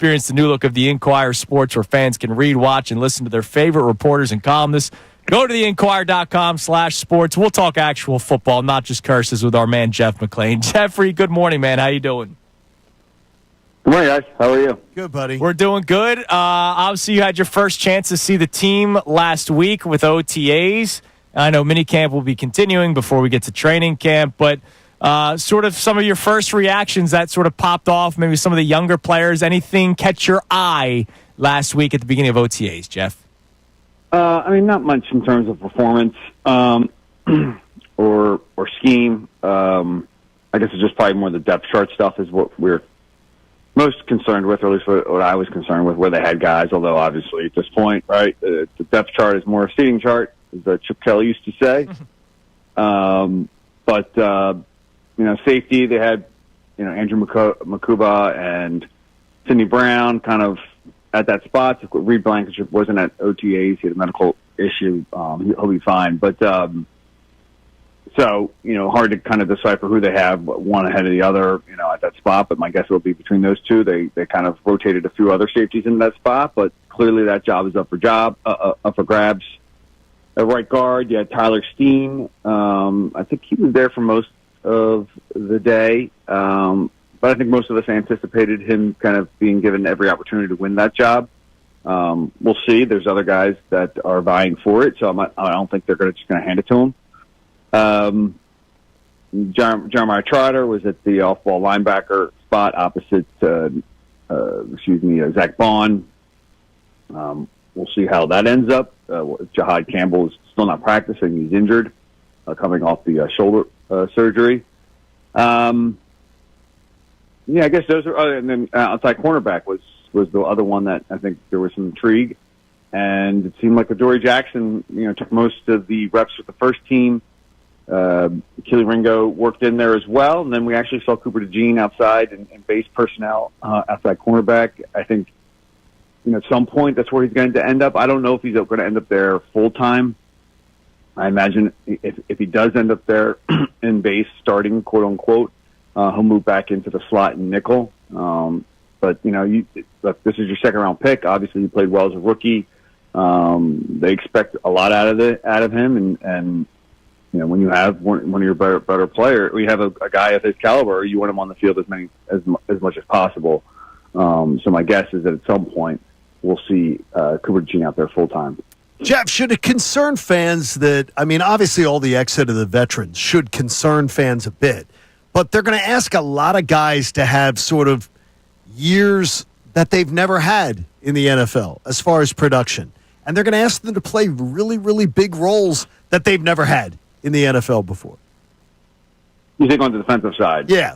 Experience the new look of the Inquirer Sports, where fans can read, watch, and listen to their favorite reporters and columnists. Go to theinquirer.com/sports. We'll talk actual football, not just curses, with our man Jeff McLane. Jeffrey, good morning, man. How you doing? Good morning, guys. How are you? Good, buddy. We're doing good. Obviously, you had your first chance to see the team last week with OTA'S. I know minicamp will be continuing before we get to training camp, but sort of some of your first reactions that sort of popped off, maybe some of the younger players, anything catch your eye last week at the beginning of OTA'S, Jeff? Not much in terms of performance or scheme. I guess it's just probably more the depth chart stuff is what we're most concerned with, or at least what I was concerned with, where they had guys, although obviously at this point, right, the depth chart is more a seating chart, as Chip Kelly used to say. Safety, they had, Andrew Makuba and Sidney Brown kind of at that spot. Reed Blankenship wasn't at OTA'S. He had a medical issue. He'll be fine. But, hard to kind of decipher who they have, one ahead of the other, at that spot. But my guess will be between those two. They kind of rotated a few other safeties in that spot, but clearly that job is up for grabs. At right guard, you had Tyler Steen. I think he was there for most of the day. But I think most of us anticipated him kind of being given every opportunity to win that job. We'll see. There's other guys that are vying for it, so I don't think they're just going to hand it to him. Jeremiah Trotter was at the off-ball linebacker spot opposite, Zach Bond. We'll see how that ends up. Jahad Campbell is still not practicing. He's injured, coming off the shoulder surgery. I guess those are. And then outside cornerback was the other one that I think there was some intrigue, and it seemed like Adoree Jackson, took most of the reps with the first team. Keely Ringo worked in there as well, and then we actually saw Cooper DeJean outside and base personnel outside cornerback. I think, at some point that's where he's going to end up. I don't know if he's going to end up there full time. I imagine if he does end up there in base starting, quote unquote, he'll move back into the slot and nickel. But look, this is your second round pick. Obviously, he played well as a rookie. They expect a lot out of him, and when you have one of your better players, we have a guy of his caliber, you want him on the field as much as possible. So my guess is that at some point we'll see Cooper DeJean out there full time. Jeff, should it concern fans that, obviously all the exit of the veterans should concern fans a bit, but they're going to ask a lot of guys to have sort of years that they've never had in the NFL as far as production. And they're going to ask them to play really, really big roles that they've never had in the NFL before. You think on the defensive side? Yeah.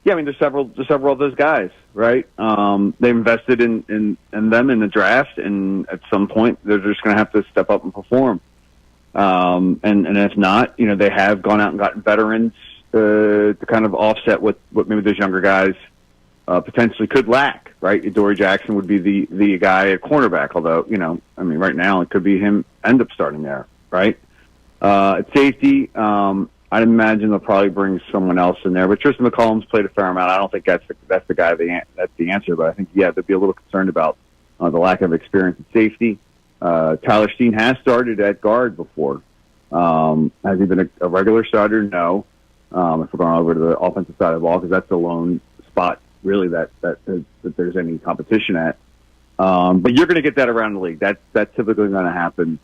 Yeah, there's several of those guys, right? They invested in them in the draft, and at some point they're just going to have to step up and perform. And if not, they have gone out and gotten veterans to kind of offset what maybe those younger guys potentially could lack, right? Adoree Jackson would be the guy at cornerback, although, right now it could be him end up starting there, right? At safety, I'd imagine they'll probably bring someone else in there, but Tristan McCollum's played a fair amount. I don't think that's the guy that's the answer, but I think, they'd be a little concerned about the lack of experience at safety. Tyler Steen has started at guard before. Has he been a regular starter? No. If we're going over to the offensive side of the ball, because that's the lone spot really that there's any competition at. But you're going to get that around the league. That's typically going to happen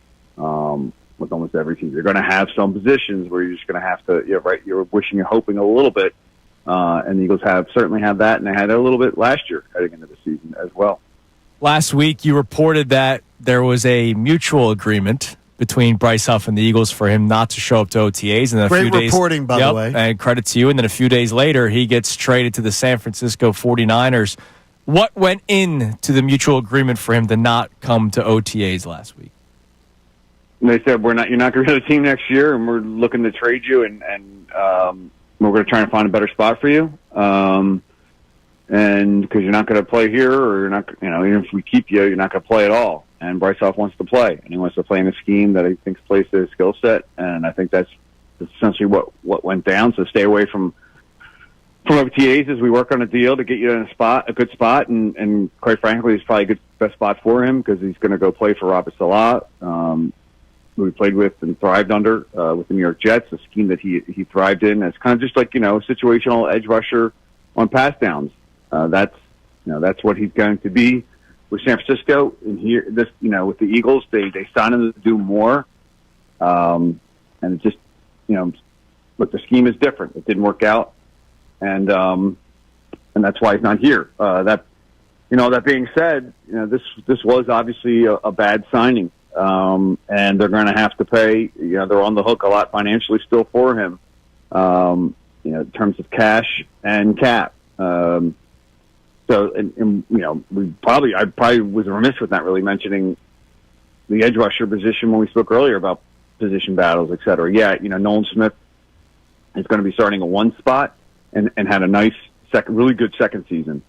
with almost every team. You're going to have some positions where you're just going to have to, you're wishing and hoping a little bit. And the Eagles certainly have that, and they had it a little bit last year heading into the season as well. Last week, you reported that there was a mutual agreement between Bryce Huff and the Eagles for him not to show up to OTA'S. And then Great reporting, by the way. And credit to you. And then a few days later, he gets traded to the San Francisco 49ers. What went into the mutual agreement for him to not come to OTA'S last week? And they said, you're not going to be on the team next year, and we're looking to trade you, and we're going to try and find a better spot for you. And because you're not going to play here, or you're not, even if we keep you, you're not going to play at all. And Bryce Huff wants to play, and he wants to play in a scheme that he thinks plays to his skill set. And I think that's essentially what went down. So stay away from from OTA'S as we work on a deal to get you in a good spot, and quite frankly, it's probably a best spot for him because he's going to go play for Robert Salah, who he played with and thrived under with the New York Jets, a scheme that he thrived in as kind of just like, situational edge rusher on pass downs. That's what he's going to be with San Francisco. And here, with the Eagles, they signed him to do more. And it just, look, the scheme is different. It didn't work out. And that's why he's not here. That being said, this was obviously a bad signing. And they're going to have to pay, they're on the hook a lot financially still for him, in terms of cash and cap. I probably was remiss with not really mentioning the edge rusher position when we spoke earlier about position battles, et cetera. Yeah, Nolan Smith is going to be starting at one spot and had a nice really good second season.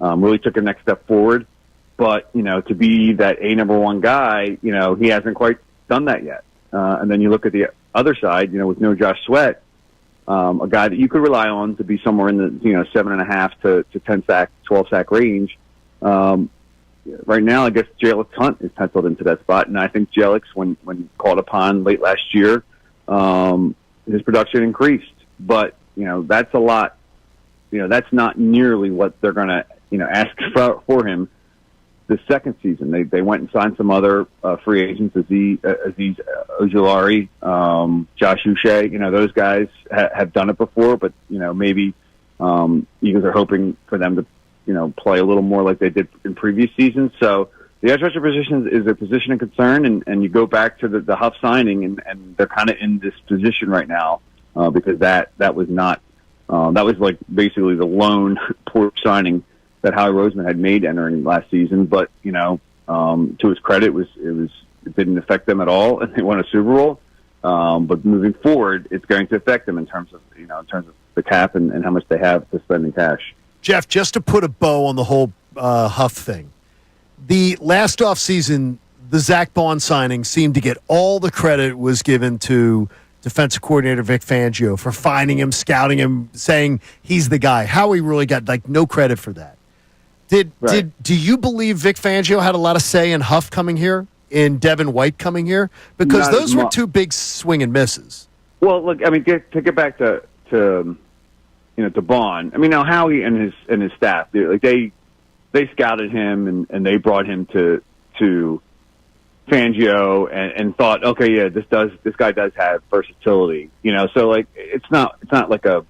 Really took a next step forward. But, to be that number one guy, he hasn't quite done that yet. And then you look at the other side, with no Josh Sweat, a guy that you could rely on to be somewhere in the, 7.5 to 10 sack, 12 sack range. Right now, I guess Jalix Hunt is penciled into that spot. And I think Jalix, when called upon late last year, his production increased. But, that's a lot. That's not nearly what they're going to, ask for him. The second season, they went and signed some other free agents, Aziz Ojulari, Josh Uche. Those guys have done it before, but maybe Eagles are hoping for them to play a little more like they did in previous seasons. So the edge rusher position is a position of concern, and you go back to the Huff signing, and they're kind of in this position right now because that was not that was like basically the lone poor signing that Howie Roseman had made entering last season, but to his credit, it didn't affect them at all, and they won a Super Bowl. But moving forward, it's going to affect them in terms of the cap and how much they have to spend in cash. Jeff, just to put a bow on the whole Huff thing, the last offseason, the Zach Bond signing seemed to get all the credit was given to defensive coordinator Vic Fangio for finding him, scouting him, saying he's the guy. Howie really got no credit for that. Do you believe Vic Fangio had a lot of say in Huff coming here, in Devin White coming here? Because those were two big swing and misses. Well, look, I mean, to get back to Bond. I mean, now Howie and his staff, they scouted him and they brought him to Fangio and thought, okay, yeah, this guy does have versatility, So like, it's not like a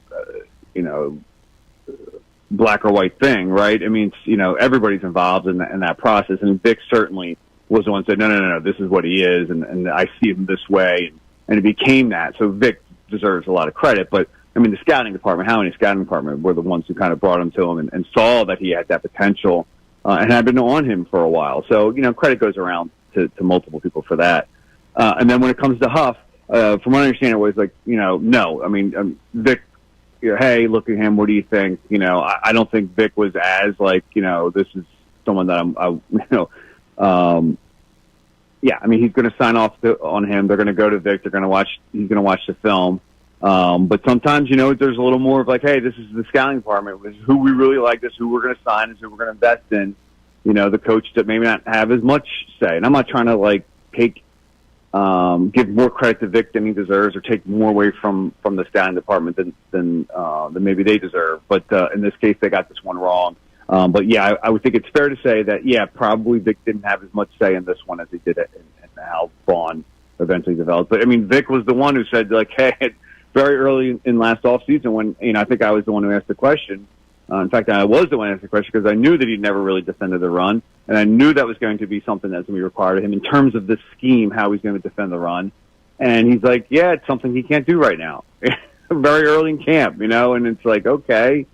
black or white thing, right? I mean, everybody's involved in that process, and Vic certainly was the one who said, no, this is what he is, and I see him this way, and it became that. So Vic deserves a lot of credit, but I mean, the scouting department, Howie and the scouting department were the ones who kind of brought him to him and saw that he had that potential, and had been on him for a while. So, credit goes around to multiple people for that. And then when it comes to Huff, from what I understand, it was like, no. I mean, Vic, hey, look at him. What do you think? I don't think Vic was as like, this is someone that yeah. I mean, he's going to sign off on him. They're going to go to Vic. He's going to watch the film. But sometimes, there's a little more of like, hey, this is the scouting department. This is who we really like. This is who we're going to sign. This is who we're going to invest in. The coach that maybe not have as much say. And I'm not trying to like give more credit to Vic than he deserves, or take more away from the scouting department than maybe they deserve. But in this case, they got this one wrong. But yeah, I would think it's fair to say that, yeah, probably Vic didn't have as much say in this one as he did in how Bond eventually developed. But I mean, Vic was the one who said, like, hey, very early in last offseason when, I think I was the one who asked the question. In fact, I was the one who asked the question because I knew that he'd never really defended the run, and I knew that was going to be something that's going to be required of him in terms of this scheme, how he's going to defend the run. And he's like, yeah, it's something he can't do right now. Very early in camp, and it's like, okay,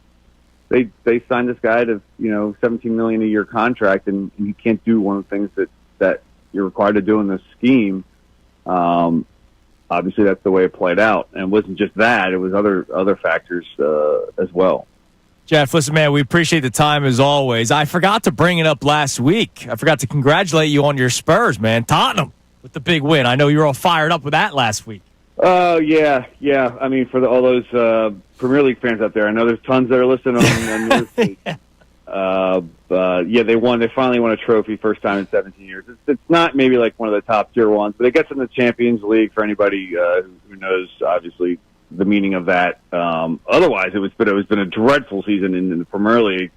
they signed this guy to, $17 million a year contract, and he can't do one of the things that you're required to do in this scheme. Obviously, that's the way it played out. And it wasn't just that. It was other factors as well. Jeff, listen, man, we appreciate the time as always. I forgot to bring it up last week. I forgot to congratulate you on your Spurs, man. Tottenham with the big win. I know you were all fired up with that last week. Oh yeah. I mean, for all those Premier League fans out there, I know there's tons that are listening on this. Yeah, they won. They finally won a trophy, first time in 17 years. It's not maybe like one of the top tier ones, but it gets in the Champions League for anybody who knows, obviously, the meaning of that. Otherwise, it's been a dreadful season in the Premier League.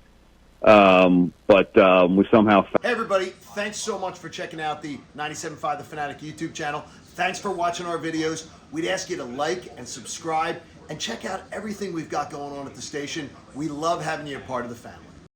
But we somehow. Hey everybody, thanks so much for checking out the 97.5 The Fanatic YouTube channel. Thanks for watching our videos. We'd ask you to like and subscribe and check out everything we've got going on at the station. We love having you a part of the family.